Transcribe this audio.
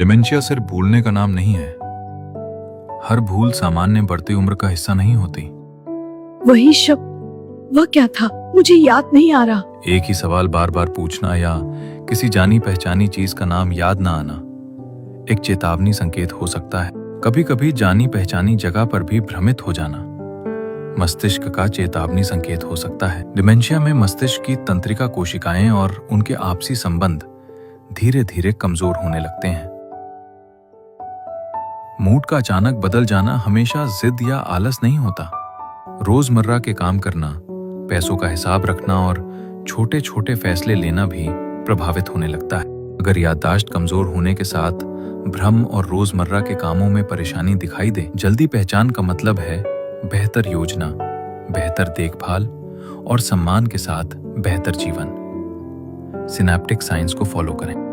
Dementia सिर्फ भूलने का नाम नहीं है। हर भूल सामान्य बढ़ती उम्र का हिस्सा नहीं होती। वही शब्द, वह क्या था, मुझे याद नहीं आ रहा। एक ही सवाल बार बार पूछना या किसी जानी पहचानी चीज का नाम याद ना आना एक चेतावनी संकेत हो सकता है। कभी कभी जानी पहचानी जगह पर भी भ्रमित हो जाना मस्तिष्क का चेतावनी संकेत हो सकता है। डिमेंशिया में मस्तिष्क की तंत्रिका कोशिकाएं और उनके आपसी संबंध धीरे धीरे कमजोर होने लगते हैं। मूड का अचानक बदल जाना हमेशा जिद या आलस नहीं होता। रोजमर्रा के काम करना, पैसों का हिसाब रखना और छोटे छोटे फैसले लेना भी प्रभावित होने लगता है। अगर याददाश्त कमजोर होने के साथ भ्रम और रोजमर्रा के कामों में परेशानी दिखाई दे, जल्दी पहचान का मतलब है बेहतर योजना, बेहतर देखभाल और सम्मान के साथ बेहतर जीवन। सिनैप्टिक साइंस को फॉलो करें।